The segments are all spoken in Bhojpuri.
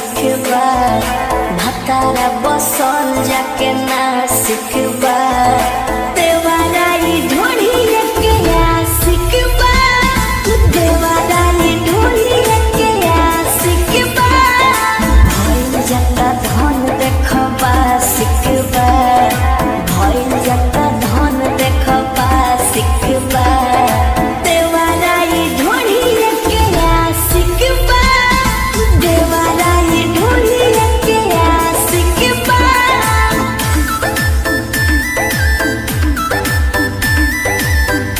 सिखबा भतारा बसल जाके ना सिखबा देवाराई ढोली के आ सिखबा देवाराई ढोली के आ सिखबा भइल जाता धन देखबा सिखबा भइल जाता धन देखबा सिखबा देवाराई ढोली के आ सिखबा देवाराई ढोली के आ सिखबा।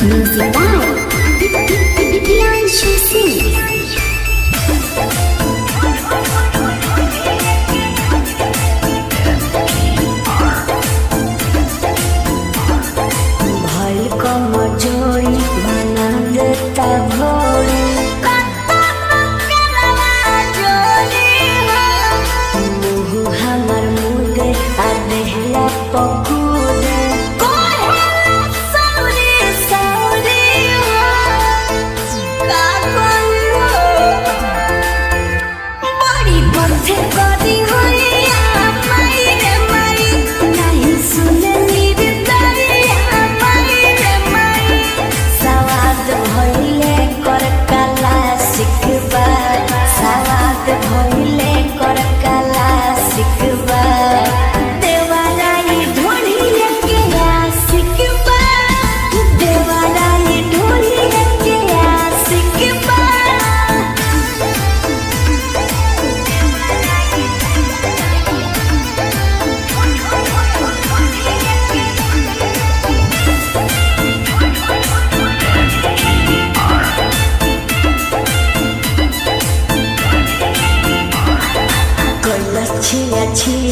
Music by Priyanshu Singh। भइल कमजोरी बना देता भोरी मुँह हमर मुदे आ देहला पकूदे बड़ी बथे करी होइया माई रे माई नहीं सुनली रे दरिया माई रे माई सवाद भइले कर कला सिखबा सवाद भइले कर कला सिखबा देवाराई ढोली के आ सिखबा देवाराई ढोली के आ सिखबा। छिया छी